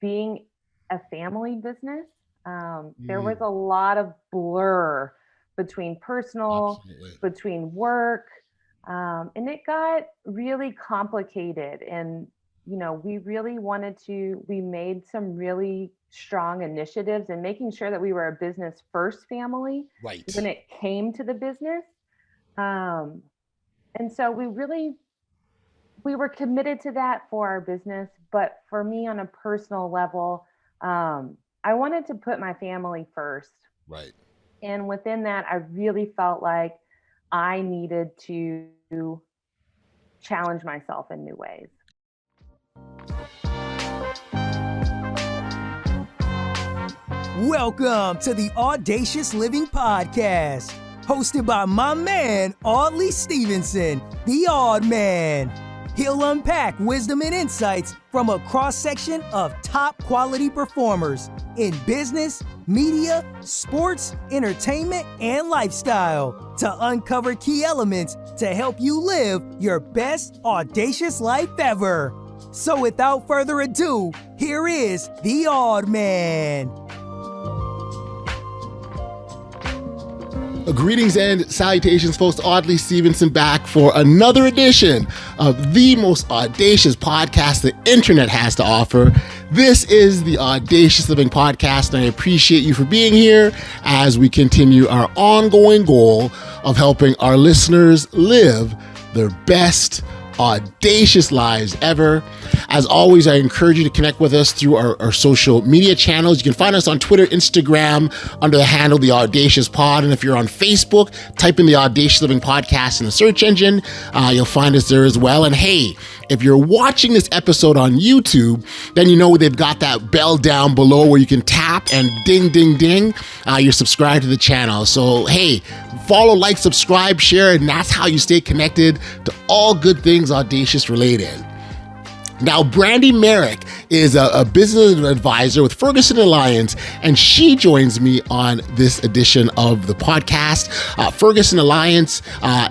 being a family business, there was a lot of blur between personal, Absolutely. between work, and it got really complicated. And, we really we made some really strong initiatives and making sure that we were a business first family when Right. it came to the business. Um, and so we were committed to that for our business, but for me on a personal level, I wanted to put my family first. Right. And within that, I really felt like I needed to challenge myself in new ways. Welcome to the Audacious Living Podcast, hosted by my man, Audley Stevenson, the Odd Man. He'll unpack wisdom and insights from a cross-section of top quality performers in business, media, sports, entertainment, and lifestyle to uncover key elements to help you live your best audacious life ever. So without further ado, here is the Odd Man. Greetings and salutations, folks. Audley Stevenson back for another edition of the most audacious podcast the internet has to offer. This is the Audacious Living Podcast, and I appreciate you for being here as we continue our ongoing goal of helping our listeners live their best audacious lives ever. As always, I encourage you to connect with us through our social media channels. You can find us on Twitter, Instagram, under the handle The Audacious Pod. And if you're on Facebook, type in The Audacious Living Podcast in the search engine. You'll find us there as well. And hey, if you're watching this episode on YouTube, then you know they've got that bell down below where you can tap and ding, ding, ding. You're subscribed to the channel. So hey, follow, like, subscribe, share, and that's how you stay connected to all good things Audacious related. Now, Brandi Marek is a business advisor with Ferguson Alliance, and she joins me on this edition of the podcast. Ferguson Alliance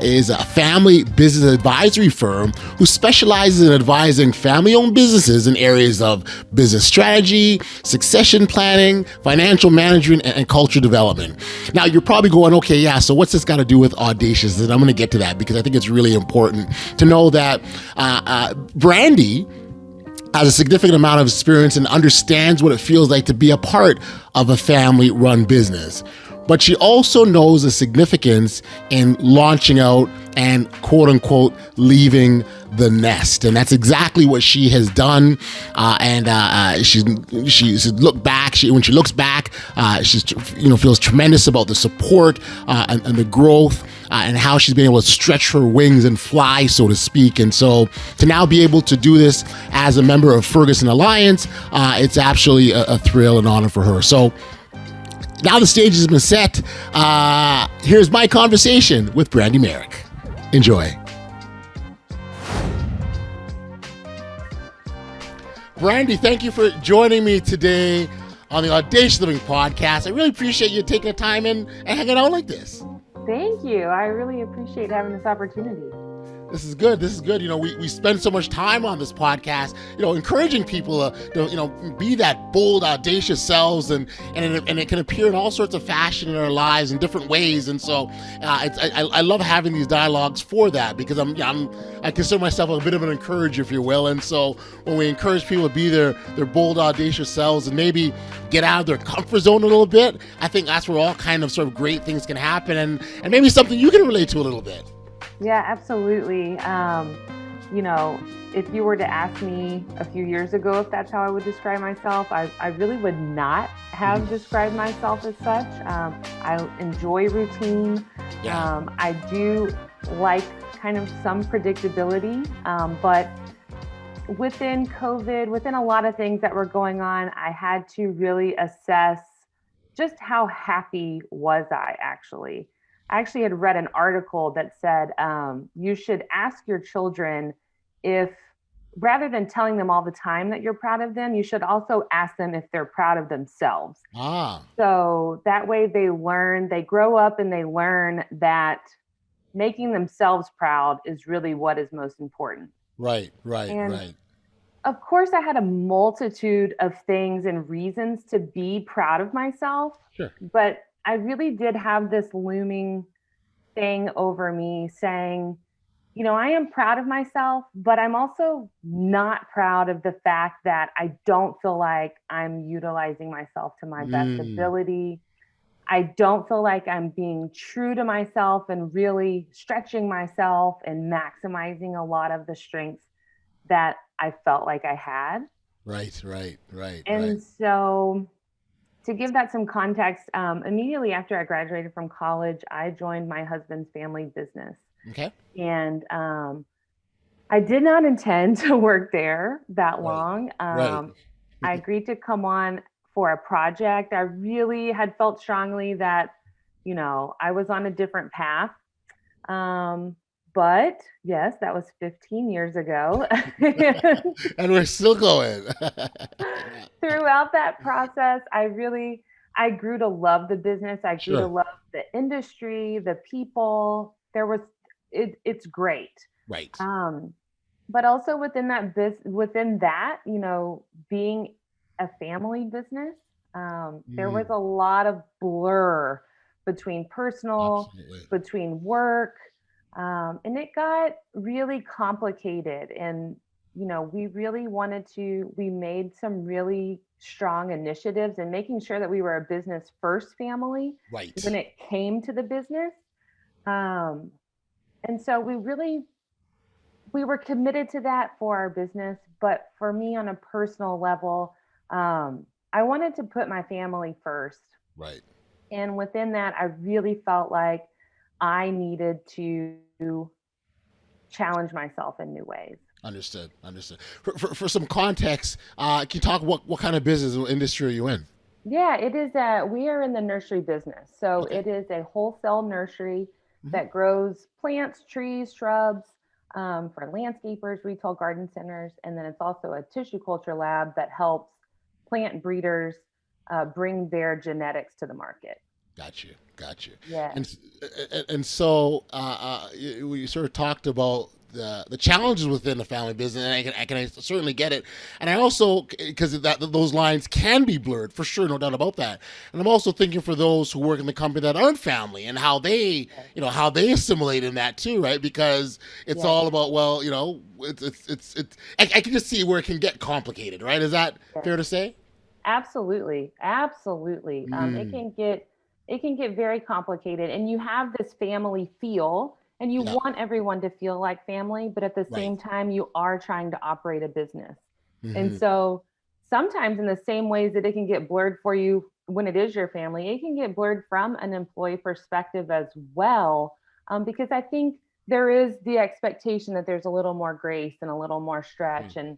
is a family business advisory firm who specializes in advising family-owned businesses in areas of business strategy, succession planning, financial management, and culture development. Now, you're probably going, okay, yeah, so what's this got to do with Audacious? And I'm going to get to that because I think it's really important to know that Brandi has a significant amount of experience and understands what it feels like to be a part of a family-run business. But she also knows the significance in launching out and quote-unquote leaving the nest, and that's exactly what she has done. She's looked back. When she looks back, she's feels tremendous about the support and the growth and how she's been able to stretch her wings and fly, so to speak. And so to now be able to do this as a member of Ferguson Alliance, it's absolutely a thrill and honor for her. So now the stage has been set. Here's my conversation with Brandi Marek. Enjoy. Brandi, thank you for joining me today on the Audacious Living Podcast. I really appreciate you taking the time and hanging out like this. Thank you. I really appreciate having this opportunity. This is good. We spend so much time on this podcast, encouraging people to be that bold, audacious selves, and it can appear in all sorts of fashion in our lives in different ways. And so I love having these dialogues for that because I consider myself a bit of an encourager, if you will. And so when we encourage people to be their bold, audacious selves and maybe get out of their comfort zone a little bit, I think that's where all kind of sort of great things can happen, and maybe something you can relate to a little bit. Yeah, absolutely. If you were to ask me a few years ago if that's how I would describe myself, I really would not have described myself as such. I enjoy routine. Yeah. I do like kind of some predictability, but within COVID, within a lot of things that were going on, I had to really assess just how happy was I actually. I actually had read an article that said you should ask your children if, rather than telling them all the time that you're proud of them, you should also ask them if they're proud of themselves. So that way they grow up and they learn that making themselves proud is really what is most important. Right. of course, I had a multitude of things and reasons to be proud of myself, Sure. but I really did have this looming thing over me saying, I am proud of myself, but I'm also not proud of the fact that I don't feel like I'm utilizing myself to my best Mm, ability. I don't feel like I'm being true to myself and really stretching myself and maximizing a lot of the strengths that I felt like I had. right, right, right, right. And so, to give that some context, immediately after I graduated from college, I joined my husband's family business. Okay. And I did not intend to work there that Right, long. right. I agreed to come on for a project. I really had felt strongly that, I was on a different path. Um, but yes, that was 15 years ago. And we're still going. Yeah. Throughout that process, I grew to love the business. I grew to Sure. love the industry, the people. It's great. Right. Um, but also within that, being a family business, there was Mm, a lot of blur between personal, absolutely. between work, and it got really complicated. And we made some really strong initiatives and making sure that we were a business first family when Right. it came to the business. Um, and so we were committed to that for our business, but for me on a personal level, I wanted to put my family first. Right. And within that, I really felt like I needed to challenge myself in new ways. Understood. Understood. For some context, can you talk what kind of business or industry are you in? Yeah, we are in the nursery business. So Okay. it is a wholesale nursery Hmm. that grows plants, trees, shrubs, for landscapers, retail garden centers. And then it's also a tissue culture lab that helps plant breeders bring their genetics to the market. Got you. Got you. Yes. And so we sort of talked about the challenges within the family business, and I certainly get it. And I also, because that those lines can be blurred for sure, no doubt about that. And I'm also thinking for those who work in the company that aren't family and how they, Yes. how they assimilate in that too, right? Because it's Yes. all about, well, it's I can just see where it can get complicated, right? Is that Yes. fair to say? Absolutely, absolutely. Mm, It can get very complicated, and you have this family feel, and you yeah. want everyone to feel like family, but at the Right. same time, you are trying to operate a business. And Hmm. so, sometimes in the same ways that it can get blurred for you when it is your family, it can get blurred from an employee perspective as well, because I think there is the expectation that there's a little more grace and a little more stretch, and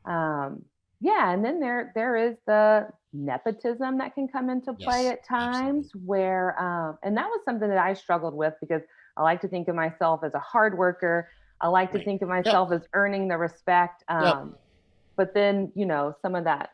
um, yeah, and then there is the nepotism that can come into play Yes. at times Absolutely. where and that was something that I struggled with because I like to think of myself as a hard worker. I like to Right. think of Yep. myself as earning the respect. Yep. But then, some of that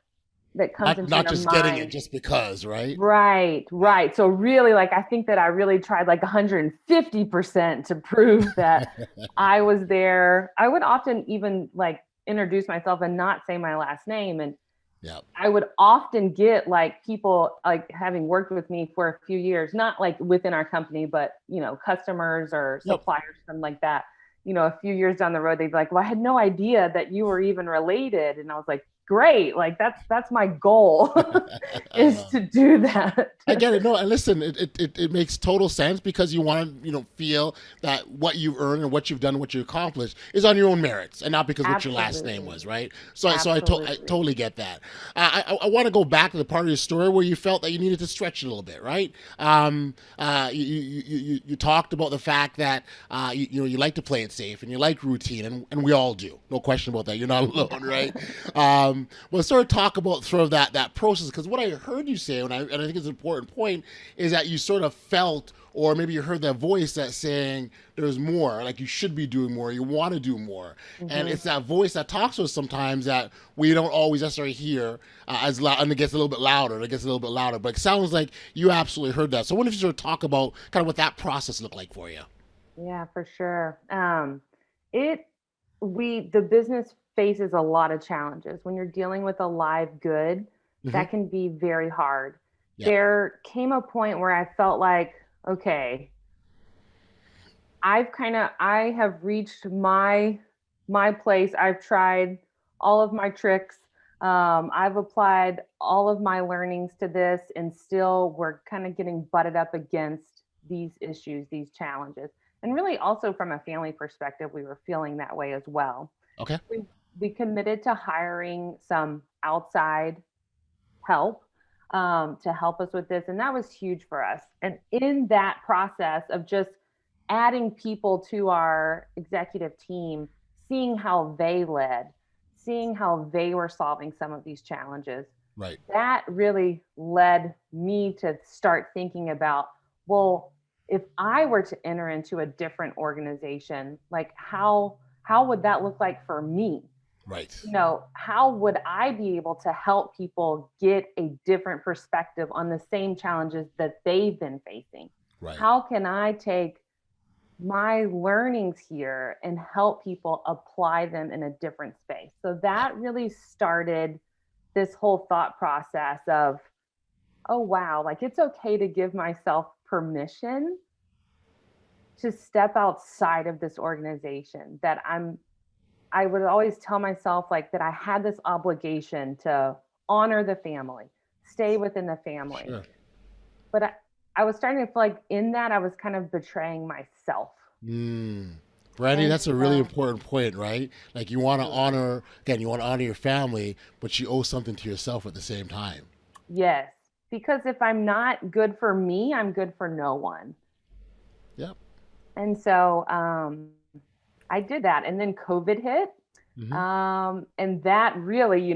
comes Not into not your just getting it mind. just because, right? Right, Right. right. So really, like, I think that I really tried like 150% to prove that I was there. I would often even like introduce myself and not say my last name. And Yep. I would often get like people like having worked with me for a few years, not like within our company, but customers or Yep. suppliers, something like that. A few years down the road, they'd be like, "Well, I had no idea that you were even related," and I was like, "Great! Like that's my goal I is know. to do that." I get it. No, and listen, it makes total sense because you want to, feel that what you've earned and what you've done, what you accomplished is on your own merits and not because what your last name Absolutely, was, right? So I absolutely. totally get that. I want to go back to the part of your story where you felt that you needed to stretch a little bit, right? You talked about the fact that you like to play it safe and you like routine, and we all do, no question about that. You're not alone, right? Well, sort of talk about sort of that process because what I heard you say, and I think it's an important point, is that you sort of felt, or maybe you heard that voice that's saying there's more, like you should be doing more, you want to do more, and Hmm. it's that voice that talks to us sometimes that we don't always necessarily hear as loud, and it gets a little bit louder, and it gets a little bit louder. But it sounds like you absolutely heard that. So, what if you sort of talk about kind of what that process looked like for you? Yeah, for sure. It we the business faces a lot of challenges. When you're dealing with a live good, Hmm. that can be very hard. Yeah. There came a point where I felt like, okay, I have reached my place. I've tried all of my tricks. I've applied all of my learnings to this, and still we're kind of getting butted up against these issues, these challenges. And really also from a family perspective, we were feeling that way as well. Okay. We we committed to hiring some outside help, to help us with this. And that was huge for us. And in that process of just adding people to our executive team, seeing how they led, seeing how they were solving some of these challenges, Right. that really led me to start thinking about, well, if I were to enter into a different organization, like how would that look like for me? Right. How would I be able to help people get a different perspective on the same challenges that they've been facing? Right. How can I take my learnings here and help people apply them in a different space? So Yeah. that really started this whole thought process of, oh, wow, like it's okay to give myself permission to step outside of this organization. I would always tell myself like that I had this obligation to honor the family, stay within the family. Sure. But I was starting to feel like in that I was kind of betraying myself. Mm. Brandy, And that's a really so, important point, right? Like you want to absolutely. honor, again, you want to honor your family, but you owe something to yourself at the same time. Yes, because if I'm not good for me, I'm good for no one. Yep. And so I did that. And then COVID hit. Hmm. And that really,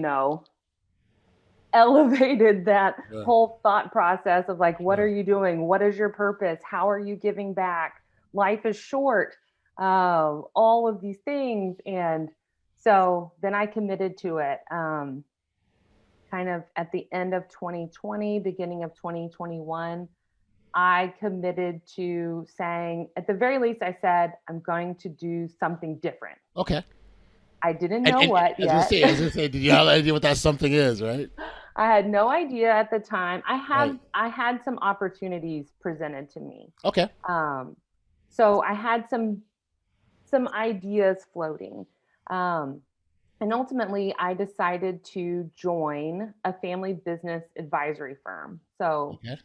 elevated that Yeah. whole thought process of like, what are Sure. you doing? What is your purpose? How are you giving back? Life is short. All of these things. And so then I committed to it, kind of at the end of 2020, beginning of 2021. I committed to saying, at the very least, I said, I'm going to do something different. Okay. I didn't And, know and what yet. I was gonna say, did you have an idea what that something is, right? I had no idea at the time. Right. I had some opportunities presented to me. Okay. Um, so I had some ideas floating. Um, and ultimately I decided to join a family business advisory firm. So Okay.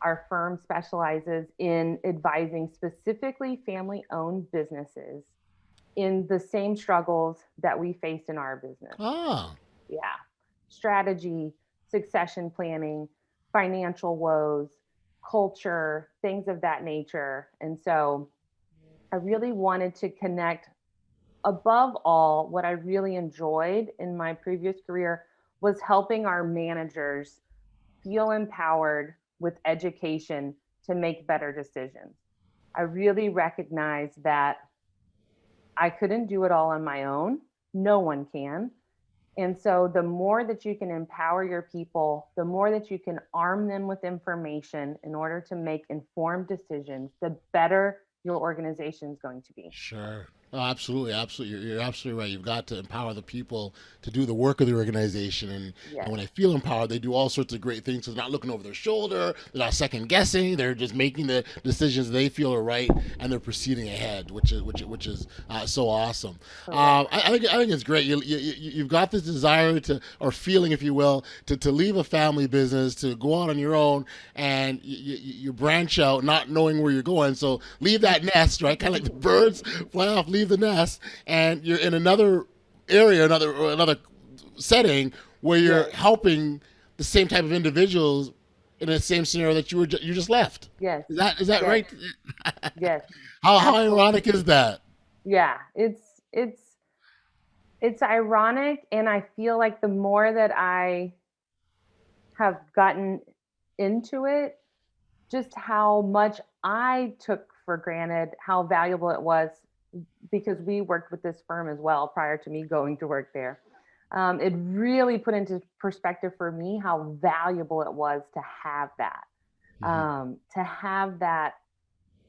our firm specializes in advising specifically family owned businesses in the same struggles that we faced in our business. Ah. Yeah. Strategy, succession planning, financial woes, culture, things of that nature. And so I really wanted to connect. Above all, what I really enjoyed in my previous career was helping our managers feel empowered with education to make better decisions. I really recognized that I couldn't do it all on my own. No one can. And so the more that you can empower your people, the more that you can arm them with information in order to make informed decisions, the better your organization is going to be. Sure. Oh, absolutely, absolutely. You're absolutely right. You've got to empower the people to do the work of the organization, and Yes. when they feel empowered, they do all sorts of great things. So they're not looking over their shoulder. They're not second guessing. They're just making the decisions they feel are right, and they're proceeding ahead, which is so awesome. Correct. I think it's great. You've got this desire to, or feeling, if you will, to leave a family business, to go out on your own, and you branch out, not knowing where you're going. So leave that nest, right? Kind of like the birds fly off, leave the nest, and you're in another area, another setting where you're Yes. helping the same type of individuals in the same scenario that you just left. Yes. Is that Yes. right? Yes. How Absolutely. ironic is that? Yeah. It's ironic, and I feel like the more that I have gotten into it, just how much I took for granted how valuable it was, because we worked with this firm as well prior to me going to work there. It really put into perspective for me how valuable it was Hmm. to have that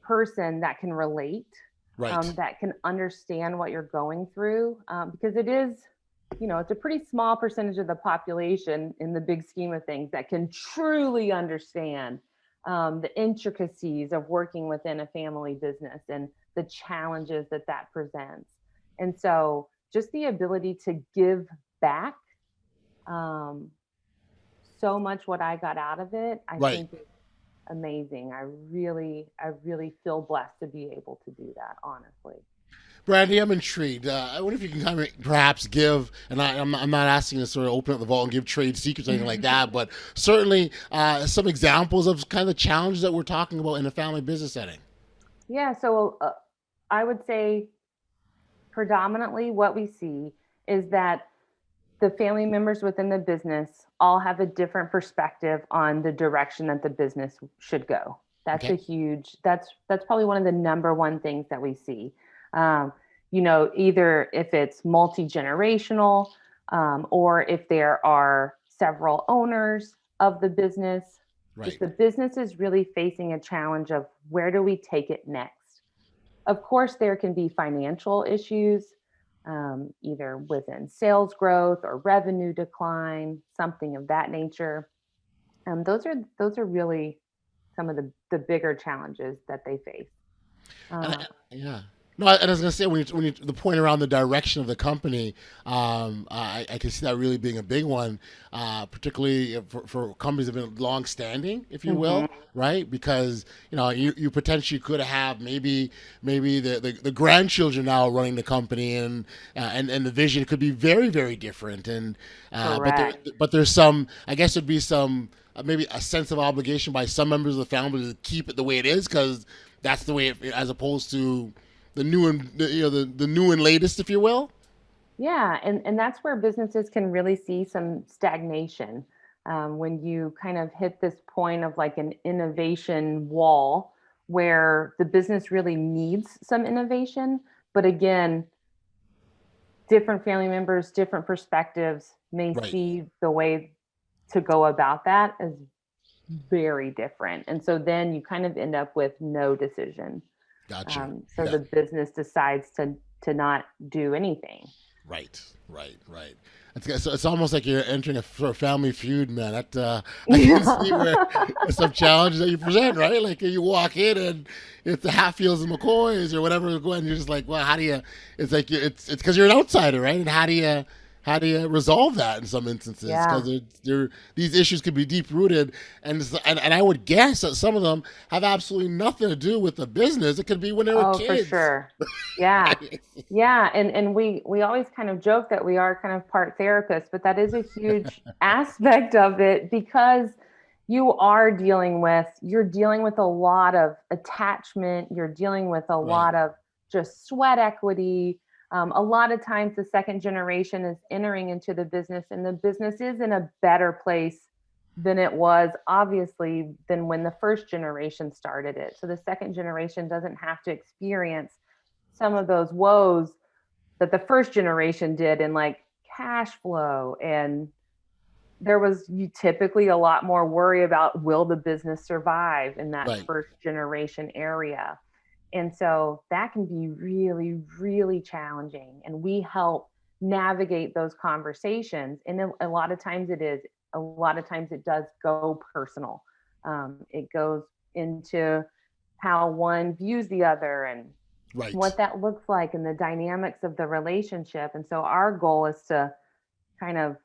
person that can relate, Right. that can understand what you're going through, because it is. it's a pretty small percentage of the population in the big scheme of things that can truly understand the intricacies of working within a family business and the challenges that that presents. And so just the ability to give back, um, so much what I got out of it, I Right. think is amazing. I really feel blessed to be able to do that, honestly. Brandi, I'm intrigued. I wonder if you can kind of perhaps give, and I'm not asking you to sort of open up the vault and give trade secrets or anything like that, but certainly some examples of kind of the challenges that we're talking about in a family business setting. Yeah, so I would say predominantly what we see is that the family members within the business all have a different perspective on the direction that the business should go. That's a Okay. huge, that's probably one of the number one things that we see. Um, either if it's multi-generational, or if there are several owners of the business, just Right. the business is really facing a challenge of where do we take it next. Of course, there can be financial issues, either within sales growth or revenue decline, something of that nature. Those are really some of the bigger challenges that they face. And Uh, yeah. No, and I was gonna say when you the point around the direction of the company, I can see that really being a big one, particularly for companies that have been long standing, if you will, mhm. right? Because you potentially could have maybe the grandchildren now running the company, and the vision could be very very different, and Correct. but there's some, I guess there'd be some, maybe a sense of obligation by some members of the family to keep it the way it is because that's the way as opposed to the new and the new and latest, if you will. Yeah, and that's where businesses can really see some stagnation, when you kind of hit this point of like an innovation wall where the business really needs some innovation. But again, different family members, different perspectives may Right. see the way to go about that as very different. And so then you kind of end up with no decision. Gotcha. So Yeah. the business decides to not do anything. Right. Right. Right. It's almost like you're entering a sort of family feud, man. That I can see where Yeah. there's some challenges that you present, right? Like you walk in and it's the Hatfields and McCoys or whatever going. You're just like, well, how do you? It's like it's because you're an outsider, right? And how do you resolve that in some instances? Yeah. Because these issues could be deep rooted, and I would guess that some of them have absolutely nothing to do with the business. It could be when they were Oh, for kids. sure. Yeah. Yeah. And we always kind of joke that we are kind of part therapists, but that is a huge aspect of it because you're dealing with a lot of attachment, you're dealing with a Right. lot of just sweat equity. A lot of times the second generation is entering into the business and the business is in a better place than it was obviously than when the first generation started it. So the second generation doesn't have to experience some of those woes that the first generation did in like cash flow, and there was you typically a lot more worry about will the business survive in that Right. first generation area. And so that can be really really challenging, and we help navigate those conversations. And a lot of times it does go personal. It goes into how one views the other and Right. what that looks like and the dynamics of the relationship. And so our goal is to kind of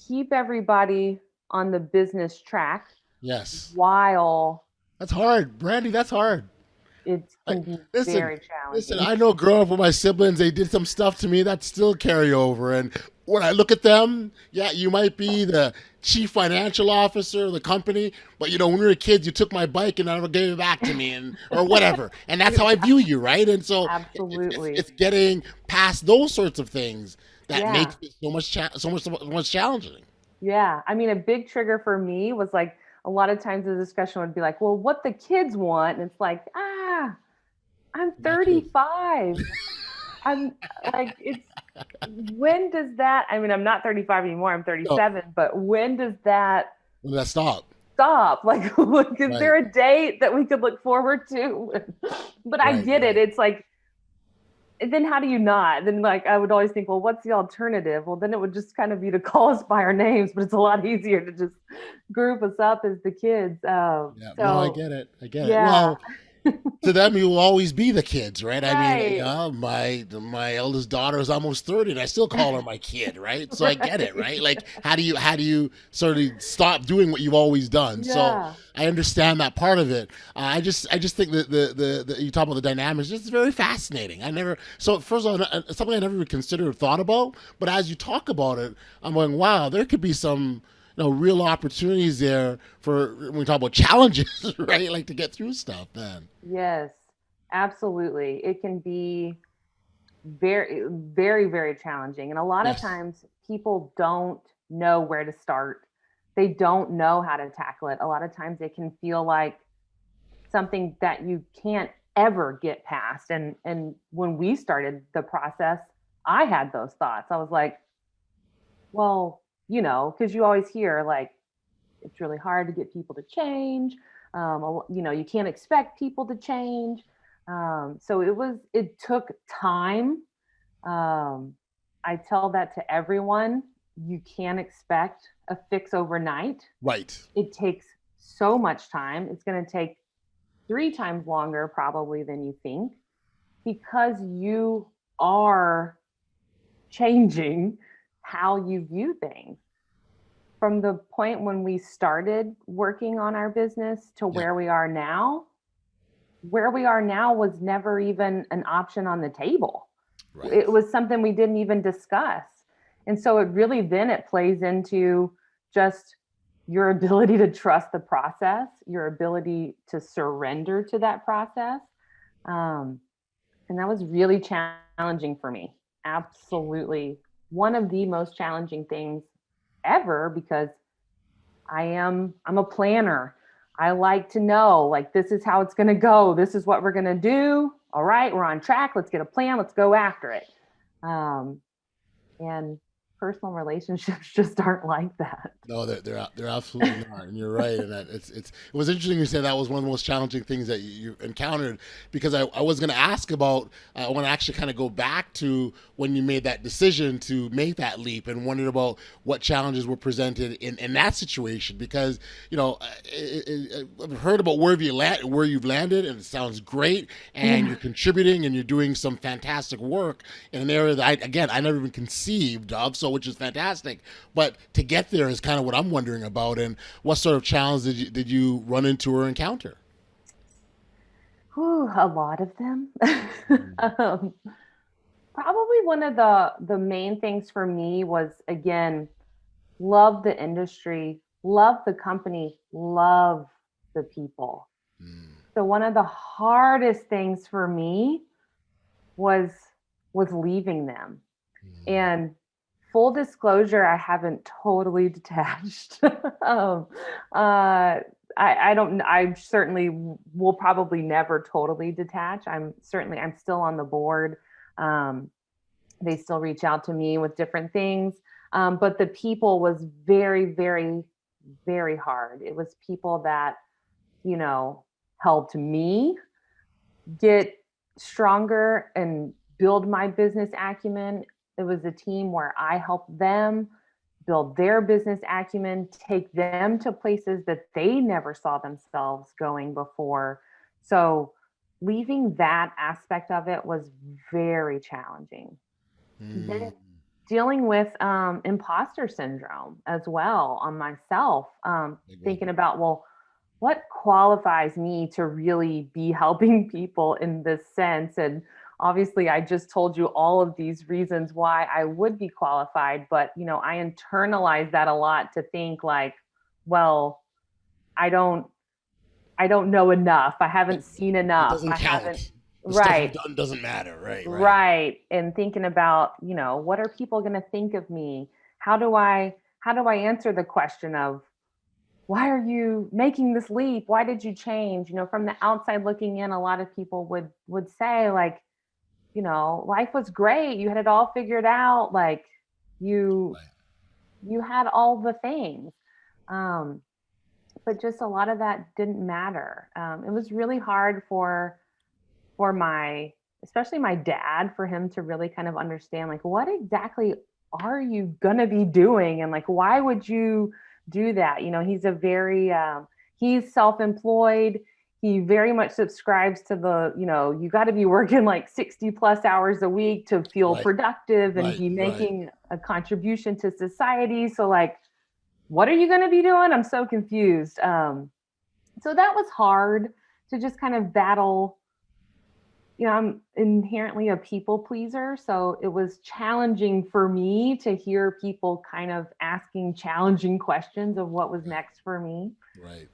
keep everybody on the business track Yes. while That's hard, Brandy. That's hard. it I, can be listen, very listen. challenging. I know growing up with my siblings, they did some stuff to me that still carry over. And when I look at them, yeah, you might be the chief financial officer of the company, but when we were kids, you took my bike and never gave it back to me, and or whatever. And that's how I view you, right? And so Absolutely. it's getting past those sorts of things that Yeah. makes it so much challenging. Yeah. I mean, a big trigger for me was like a lot of times the discussion would be like, well, what the kids want. And it's like, I'm My kids. 35. I'm like, when does that, I mean, I'm not 35 anymore, I'm No, 37, but when does that when did that stop? stop? Like, is Right. there a date that we could look forward to? But I Right. get it. Right. It's like then how do you not? Then like I would always think, well, what's the alternative? Well, then it would just kind of be to call us by our names, but it's a lot easier to just group us up as the kids. Yeah, no, I So get it. I get it. yeah, Well, to them, you will always be the kids, right? I mean, right, my eldest daughter is almost 30, and I still call her my kid, right? So I get it, right? right, Like, how do you sort of stop doing what you've always done? So yeah, I understand that part of it. I just think that the you talk about the dynamics, just very fascinating. I never so first of all, something I never even considered or thought about, but as you talk about it, I'm going, wow, there could be some real opportunities there for when we talk about challenges, right? Like to get through stuff, man. yes, absolutely. It can be very, very, very challenging. And a lot of Yes. times people don't know where to start. They don't know how to tackle it. A lot of times it can feel like something that you can't ever get past. And when we started the process, I had those thoughts. I was like, well, because you always hear like it's really hard to get people to change. You can't expect people to change. So it took time. um, I tell that to everyone. You can't expect a fix overnight. Right. It takes so much time. It's going to take 3 times longer, probably, than you think, because you are changing how you view things. From the point when we started working on our business to Yep. where we are now was never even an option on the table. Right. It was something we didn't even discuss. And so it plays into just your ability to trust the process, your ability to surrender to that process. Um, and that was really challenging for me. Absolutely. One of the most challenging things ever, because I'm a planner. I like to know, like, this is how it's going to go. This is what we're going to do. All right, we're on track. Let's get a plan. Let's go after it. Um, and personal relationships just aren't like that. No, they're absolutely not, and you're right. And that it was interesting you said that was one of the most challenging things that you encountered because I was going to ask about. I want to actually kind of go back to when you made that decision to make that leap and wondered about what challenges were presented in that situation because I've heard about where you've landed, and it sounds great, and Yeah. you're contributing and you're doing some fantastic work in an area that I never even conceived of, so which is fantastic. But to get there is kind of what I'm wondering about, and what sort of challenge did you run into or encounter? Whew, a lot of them. um, Probably one of the main things for me was, again, love the industry, love the company, love the people. Mm, So one of the hardest things for me was was leaving them. mm, And full disclosure, I haven't totally detached. um, uh, I don't. I certainly will probably never totally detach. I'm still on the board. Um, they still reach out to me with different things. But the people was very, very, very hard. It was people that you know helped me get stronger and build my business acumen. It was a team where I helped them build their business acumen, take them to places that they never saw themselves going before. So, leaving that aspect of it was very challenging. mm. Then dealing with imposter syndrome as well on myself, Big one. thinking about, well, what qualifies me to really be helping people in this sense? And obviously, I just told you all of these reasons why I would be qualified, but I internalize that a lot to think like, well, I don't, I don't know enough. I haven't seen It enough. doesn't I haven't, count. The stuff you've right, done doesn't matter. Right. Right. right. And thinking about, what are people going to think of me? How do I answer the question of, why are you making this leap? Why did you change? From the outside looking in, a lot of people would say like, life was great. You had it all figured out. Like you Right. you had all the things. Um, but just a lot of that didn't matter. It was really hard for my especially my dad, for him to really kind of understand, like, what exactly are you gonna be doing, and like, why would you do that? He's a very he's self-employed. He very much subscribes to the, you got to be working like 60 plus hours a week to feel Right. productive and Right. be Right. making a contribution to society. So like, what are you going to be doing? I'm so confused. So that was hard to just kind of battle. I'm inherently a people pleaser, so it was challenging for me to hear people kind of asking challenging questions of what was next for me. Right.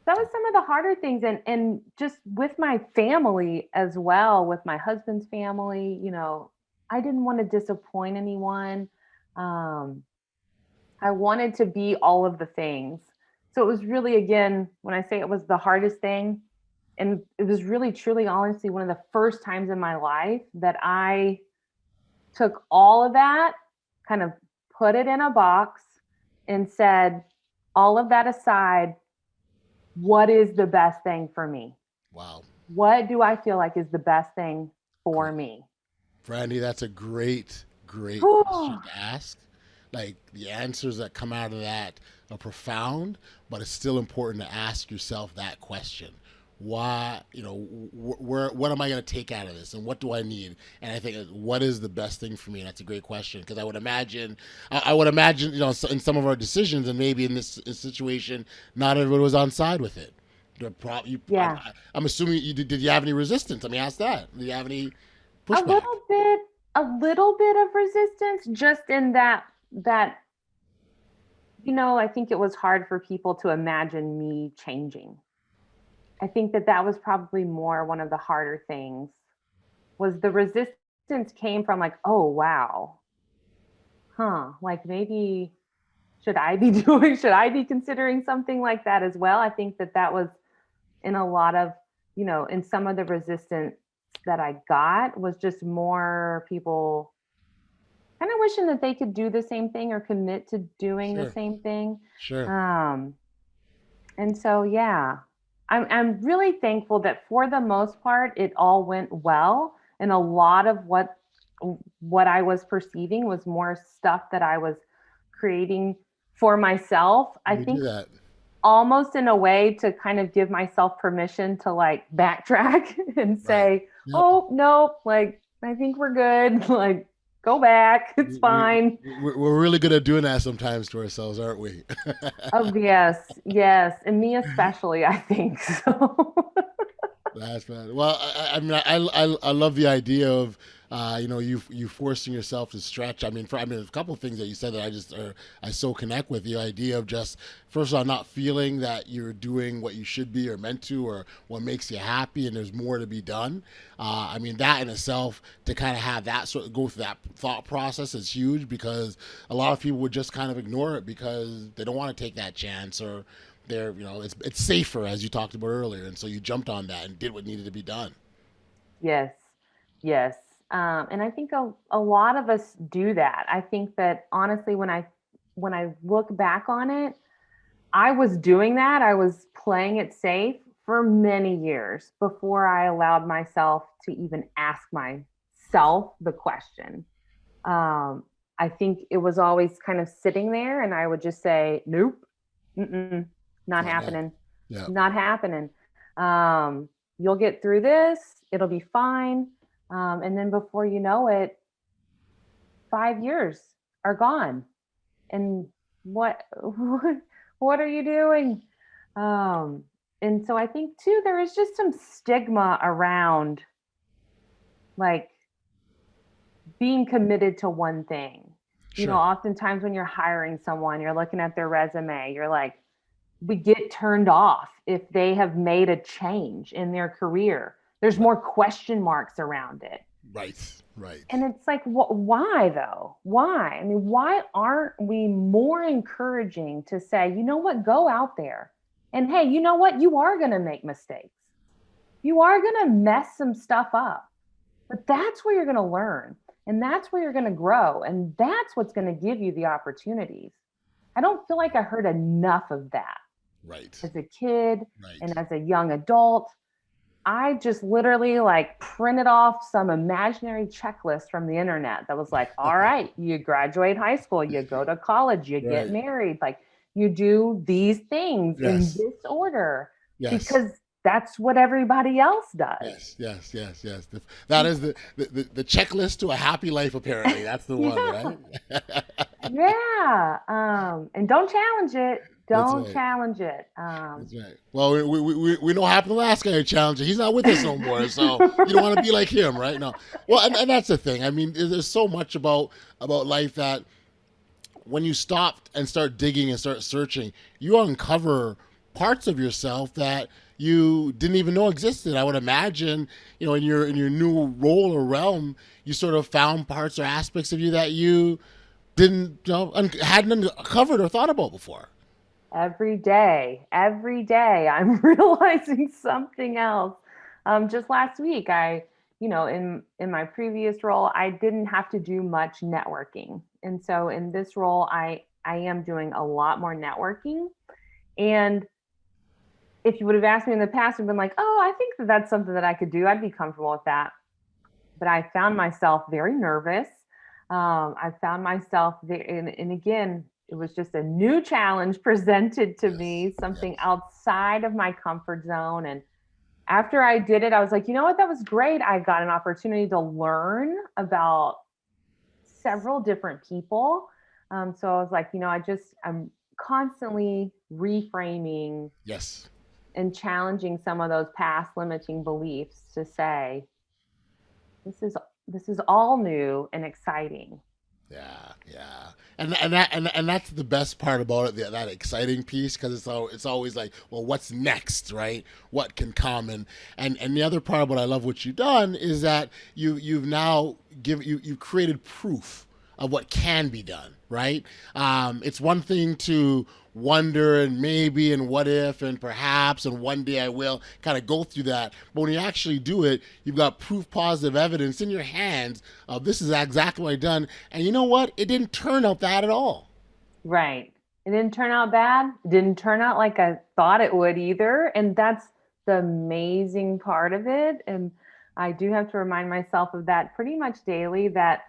That was some of the harder things, and just with my family as well, with my husband's family, I didn't want to disappoint anyone. Um, I wanted to be all of the things. So it was really, again, when I say it was the hardest thing, and it was really, truly, honestly, one of the first times in my life that I took all of that, kind of put it in a box, and said, all of that aside, what is the best thing for me? Wow. What do I feel like is the best thing for Great. me? Brandi, that's a great question Whew. to ask. Like the answers that come out of that are profound, but it's still important to ask yourself that question. Why, what am I going to take out of this, and what do I need? And I think what is the best thing for me? And that's a great question because I would imagine, in some of our decisions, and maybe in this situation, not everyone was on side with it. Yeah. I'm assuming did you have any resistance? Let me ask that. Did you have any A pushback? little bit, a little bit of resistance, just in that I think it was hard for people to imagine me changing. I think that was probably more one of the harder things, was the resistance came from like, oh wow, huh, like maybe should I be considering something like that as well? I think that was in a lot of, in some of the resistance that I got, was just more people kind of wishing that they could do the same thing or commit to doing the Sure, same thing. sure, Um, and so, yeah, I'm really thankful that for the most part, it all went well. And a lot of what I was perceiving was more stuff that I was creating for myself. I we do think that. almost in a way to kind of give myself permission to like backtrack and Right. say, Yep. oh, no, like, I think we're good. Like, go back. It's fine. We're really good at doing that sometimes to ourselves, aren't we? Oh, yes, yes. And me especially, I think so. That's bad. Well, I mean, I love the idea of, you forcing yourself to stretch. I mean, a couple of things that you said that I so connect with the idea of just first of all not feeling that you're doing what you should be or meant to or what makes you happy and there's more to be done. I mean, that in itself to kind of have that sort of go through that thought process is huge because a lot of people would just kind of ignore it because they don't want to take that chance or it's safer as you talked about earlier, and so you jumped on that and did what needed to be done. Yes, yes. And I think a lot of us do that. I think that honestly, when I look back on it, I was doing that. I was playing it safe for many years before I allowed myself to even ask myself the question. Um, I think it was always kind of sitting there, and I would just say, "Nope, mm-mm, not Not now. happening, Yeah. not happening. Um, you'll get through this. It'll be fine." And then before you know it, 5 years are gone, and what what are you doing? And so I think too there is just some stigma around like being committed to one thing. Sure. Oftentimes when you're hiring someone, you're looking at their resume, you're like, we get turned off if they have made a change in their career. There's Right. more question marks around it. Right. Right. And it's like, why though? Why? I mean, why aren't we more encouraging to say, you know what, go out there and hey, you know what, you are going to make mistakes. You are going to mess some stuff up, but that's where you're going to learn and that's where you're going to grow. And that's what's going to give you the opportunities. I don't feel like I heard enough of that Right. as a kid Right. and as a young adult. I just literally like printed off some imaginary checklist from the internet that was like, all right, you graduate high school, you go to college, you get Right. married, like you do these things in Yes. this order Yes. because that's what everybody else does. Yes. Yes. Yes. Yes. That is the checklist to a happy life. Apparently, that's the one, Yeah. right? Yeah. And don't challenge it. That's Don't right. challenge it. That's right. Well, we know what happened to the last guy who challenged it. He's not with us no more, so you don't want to be like him, right? No. Well, and that's the thing. I mean, there's so much about life that when you stop and start digging and start searching, you uncover parts of yourself that you didn't even know existed. I would imagine, in your new role or realm, you sort of found parts or aspects of you that you didn't, hadn't uncovered or thought about before. Every day, I'm realizing something else. Just last week, in my previous role, I didn't have to do much networking, and so in this role, I am doing a lot more networking. And if you would have asked me in the past, I've been like, oh, I think that that's something that I could do. I'd be comfortable with that. But I found myself very nervous. I found myself there, and again, it was just a new challenge presented to Yes. me, something Yes. outside of my comfort zone. And after I did it, I was like, you know what? That was great. I got an opportunity to learn about several different people. So I was like, I'm constantly reframing Yes. and challenging some of those past limiting beliefs to say, this is this is all new and exciting. Yeah, yeah, and that's the best part about it, that exciting piece, because it's always like, well, what's next, right? What can come, and the other part of what I love what you've done is that you've now you've created proof of what can be done, right? It's one thing to wonder and maybe and what if and perhaps and one day I will kind of go through that. But when you actually do it, you've got proof positive evidence in your hands of this is exactly what I done. And you know what? It didn't turn out bad at all. Right. It didn't turn out bad. It didn't turn out like I thought it would either. And that's the amazing part of it. And I do have to remind myself of that pretty much daily, that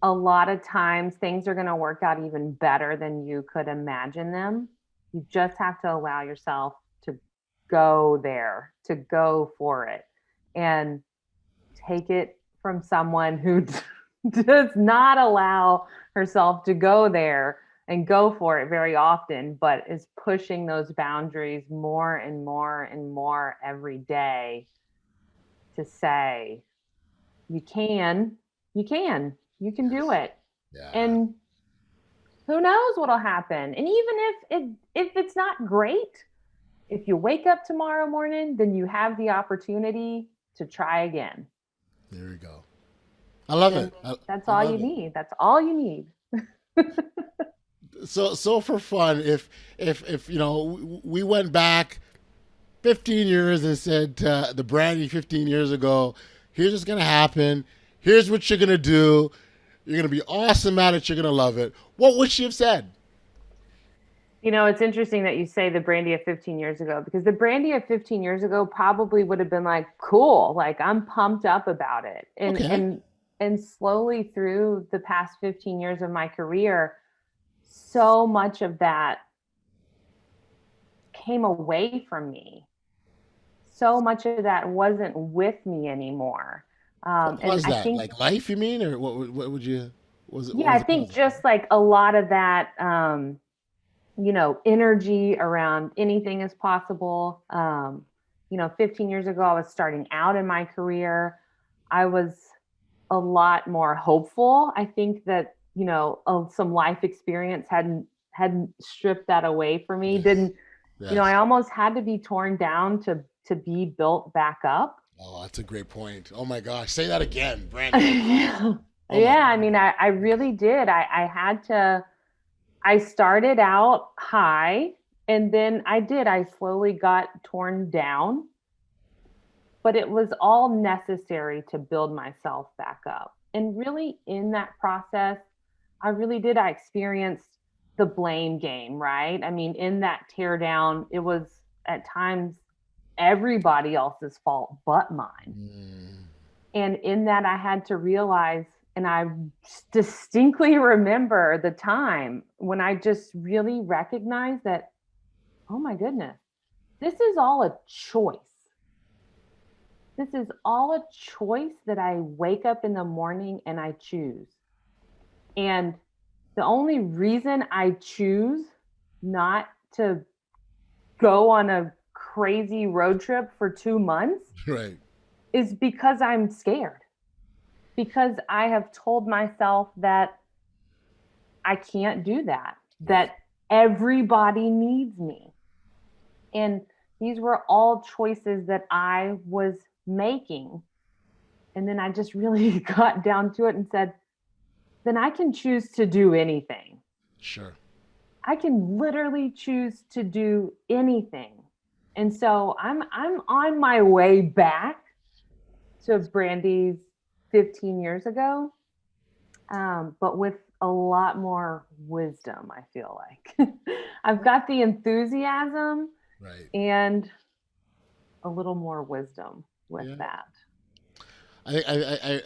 a lot of times things are going to work out even better than you could imagine them. You just have to allow yourself to go there, to go for it, and take it from someone who does not allow herself to go there and go for it very often, but is pushing those boundaries more and more and more every day to say, you can, you can do it. Yeah. And who knows what'll happen. And even if it's not great, if you wake up tomorrow morning, then you have the opportunity to try again. There we go. I love And it. that's I all you love it. need. That's all you need. So for fun, if we went back 15 years and said to the Brandi 15 years ago, here's what's gonna happen. Here's what you're gonna do. You're gonna be awesome at it. You're gonna love it. What would she have said? It's interesting that you say the Brandy of 15 years ago, because the Brandy of 15 years ago probably would have been like, cool, like I'm pumped up about it. And Okay. and slowly through the past 15 years of my career, so much of that came away from me. So much of that wasn't with me anymore. What And was I that? think, Like life, you mean, or what would you? What yeah, was I the think cause? just like a lot of that, energy around anything is possible. 15 years ago, I was starting out in my career. I was a lot more hopeful. I think that, some life experience hadn't stripped that away from me. Yes. Didn't, I Yes. almost had to be torn down to be built back up. Oh, that's a great point. Oh my gosh, say that again, Brandy. Oh my gosh. Yeah. Oh my Yeah, I mean, goodness. I really did. I had to, I started out high, and then I slowly got torn down, but it was all necessary to build myself back up. And really, in that process, I experienced the blame game, right? I mean, in that tear down, it was at times everybody else's fault but mine. Mm, And in that, I had to realize, and I distinctly remember the time when I just really recognized that, oh my goodness, this is all a choice. This is all a choice that I wake up in the morning and I choose. And the only reason I choose not to go on a crazy road trip for 2 months right. is because I'm scared. Because I have told myself that I can't do that, Right. that everybody needs me. And these were all choices that I was making. And then I just really got down to it and said, then I can choose to do anything. Sure. I can literally choose to do anything. And so I'm on my way back to Brandy's 15 years ago, but with a lot more wisdom, I feel like. I've got the enthusiasm Right. and a little more wisdom with Yeah. that.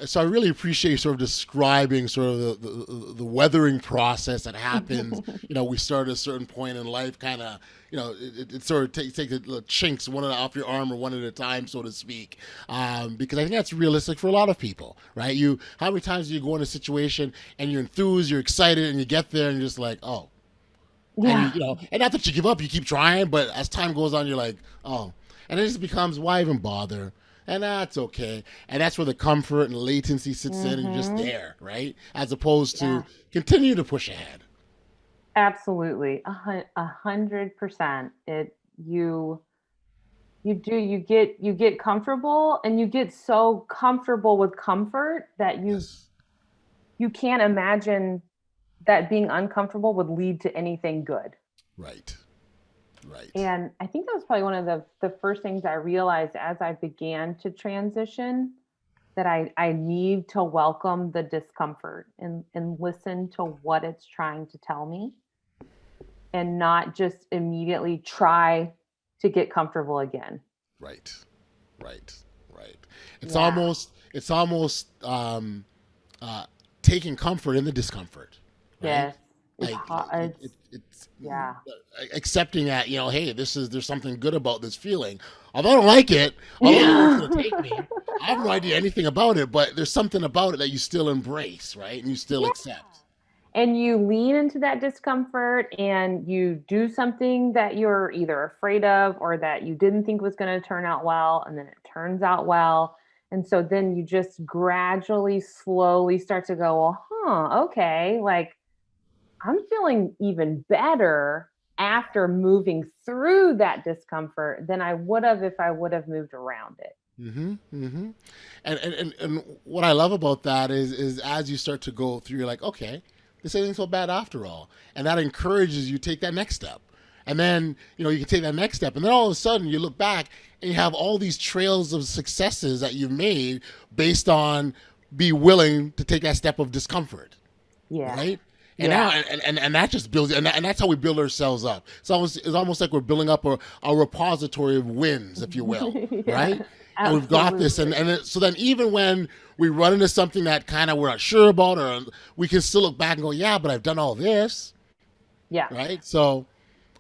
So I really appreciate you sort of describing sort of the weathering process that happens. We start at a certain point in life, kind of, it sort of take the little chinks one off your armor one at a time, so to speak. Because I think that's realistic for a lot of people, right? How many times do you go in a situation and you're enthused, you're excited, and you get there and you're just like, oh, and Yeah. and not that you give up, you keep trying, but as time goes on, you're like, oh, and it just becomes, why even bother? And that's okay. And that's where the comfort and latency sits in, and you're just Mhm. there, right? As opposed to Yeah. continue to push ahead. Absolutely. 100%. You you get comfortable, and you get so comfortable with comfort that Yes. you can't imagine that being uncomfortable would lead to anything good. Right. Right. And I think that was probably one of the first things I realized as I began to transition, that I need to welcome the discomfort and listen to what it's trying to tell me, and not just immediately try to get comfortable again. Right. Right. Right. It's Yeah. almost uh, taking comfort in the discomfort, right? Yes. It's Like hard. it's Yeah. accepting that, hey, there's something good about this feeling. Although I don't like it, although I don't know where it's Yeah. going to take me, I have no idea anything about it. But there's something about it that you still embrace, right? And you still Yeah. accept. And you lean into that discomfort and you do something that you're either afraid of or that you didn't think was going to turn out well, and then it turns out well. And so then you just gradually, slowly start to go, well, okay, like I'm feeling even better after moving through that discomfort than I would have if I would have moved around it. Mm-hmm. Mm-hmm. And what I love about that is as you start to go through, you're like, okay, this ain't so bad after all, and that encourages you to take that next step. And then you can take that next step, and then all of a sudden you look back and you have all these trails of successes that you've made based on be willing to take that step of discomfort, Yeah. right? And now, Yeah. and that just builds, and that's how we build ourselves up. It's almost like we're building up a repository of wins, if you will, right? Yeah. And we've got this, Absolutely. so then even when we run into something that kind of we're not sure about, or we can still look back and go, yeah, but I've done all this, Yeah. right? So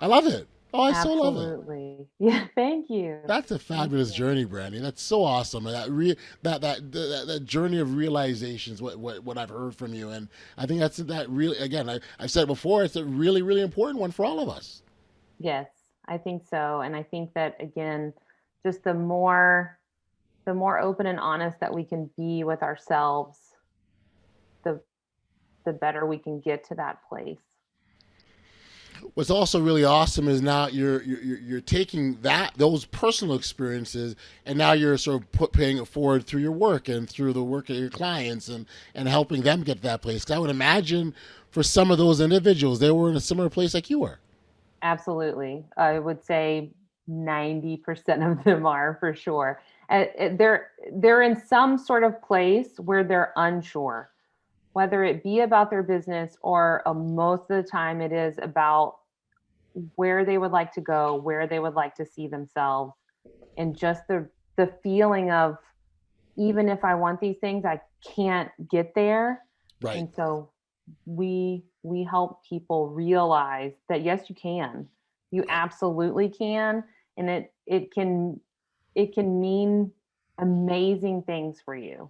I love it. Oh, I so love it. Absolutely. Yeah. Thank you. That's a Thank fabulous you. journey, Brandy. That's so awesome. And that journey of realizations, what I've heard from you, and I think that really, again, I've said it before, it's a really really important one for all of us. Yes, I think so. And I think that again, just the more open and honest that we can be with ourselves, the the better we can get to that place. What's also really awesome is now you're taking those personal experiences, and now you're sort of paying it forward through your work and through the work of your clients, and helping them get to that place. 'Cause I would imagine for some of those individuals, they were in a similar place like you were. Absolutely. I would say 90% of them are for sure. They're in some sort of place where they're unsure, whether it be about their business or most of the time it is about where they would like to go, where they would like to see themselves. and just the feeling of, even if I want these things, I can't get there. Right. And so we help people realize that yes, you can. You absolutely can, and it can mean amazing things for you.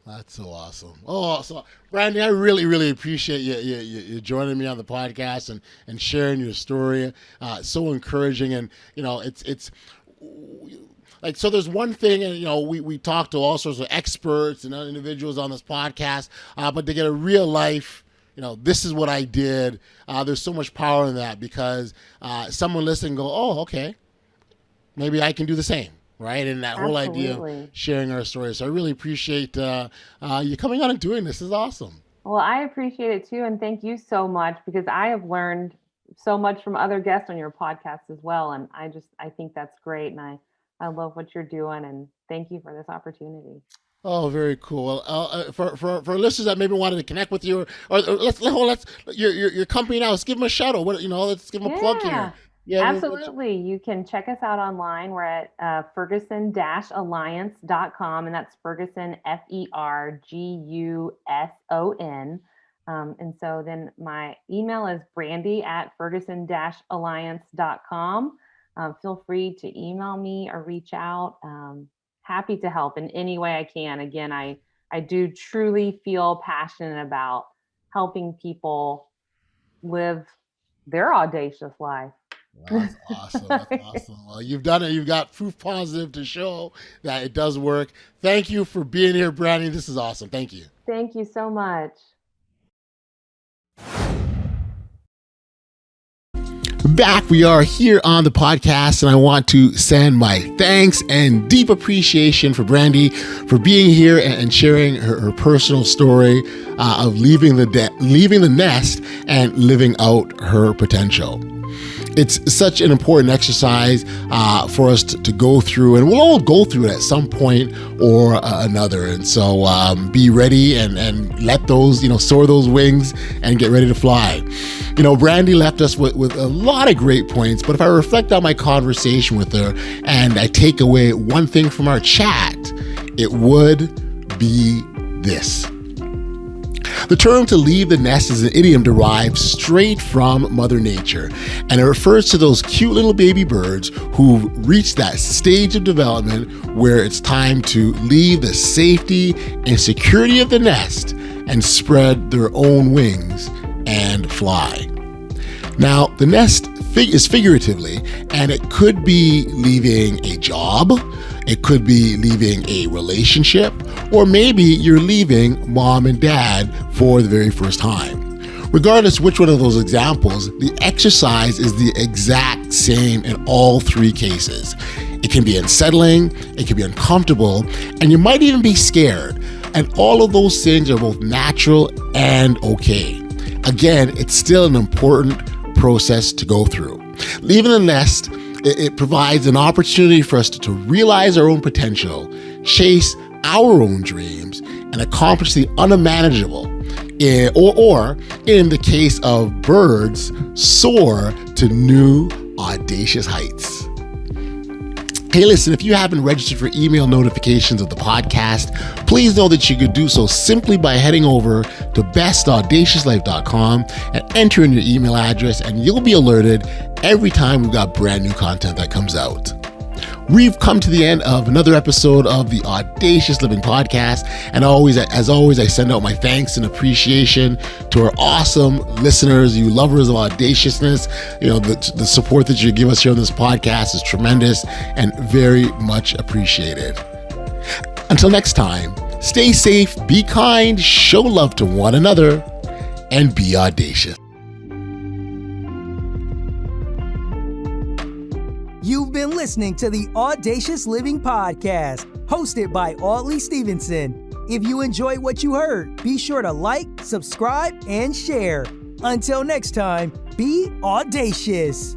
That's so awesome. Oh, so Brandi, I really, really appreciate you joining me on the podcast and sharing your story. So encouraging, and it's like, so there's one thing, and we talk to all sorts of experts and other individuals on this podcast, but to get a real life, this is what I did. There's so much power in that, because someone listening go, oh, okay, maybe I can do the same. Right. And that whole idea of sharing our stories. So I really appreciate you coming on and doing this. This is awesome. Well, I appreciate it too. And thank you so much, because I have learned so much from other guests on your podcast as well. And I think that's great. And I love what you're doing. And thank you for this opportunity. Oh, very cool. Well, for listeners that maybe wanted to connect with you, or let's your company now. Let's give them a shout out. Let's give them a plug here. Yeah, absolutely. You can check us out online. We're at Ferguson-alliance.com, and that's Ferguson, Ferguson. And so then my email is Brandi@Ferguson-alliance.com. Feel free to email me or reach out. Happy to help in any way I can. Again, I do truly feel passionate about helping people live their audacious life. That's awesome. That's awesome. Well, you've done it. You've got proof positive to show that it does work. Thank you for being here, Brandi. This is awesome. Thank you. Thank you so much. Back we are here on the podcast, and I want to send my thanks and deep appreciation for Brandi for being here and sharing her personal story of leaving the nest and living out her potential. It's such an important exercise for us to go through, and we'll all go through it at some point or another. And so be ready and let those, soar those wings and get ready to fly. Brandi left us with a lot of great points, but if I reflect on my conversation with her and I take away one thing from our chat, it would be this. The term to leave the nest is an idiom derived straight from Mother Nature, and it refers to those cute little baby birds who've reached that stage of development where it's time to leave the safety and security of the nest and spread their own wings and fly. Now, the nest is figuratively, and it could be leaving a job, it could be leaving a relationship, or maybe you're leaving mom and dad for the very first time. Regardless which one of those examples, the exercise is the exact same in all three cases. It can be unsettling, it can be uncomfortable, and you might even be scared. And all of those things are both natural and okay. Again, it's still an important process to go through. Leaving the nest, it provides an opportunity for us to realize our own potential, chase our own dreams, and accomplish the unimaginable. Or in the case of birds, soar to new audacious heights. Hey, listen, if you haven't registered for email notifications of the podcast, please know that you could do so simply by heading over to bestaudaciouslife.com and enter in your email address, and you'll be alerted every time we've got brand new content that comes out. We've come to the end of another episode of the Audacious Living Podcast, and as always, I send out my thanks and appreciation to our awesome listeners, you lovers of audaciousness. The support that you give us here on this podcast is tremendous and very much appreciated. Until next time, stay safe, be kind, show love to one another, and be audacious. You've been listening to the Audacious Living Podcast, hosted by Audley Stevenson. If you enjoyed what you heard, be sure to like, subscribe, and share. Until next time, be audacious.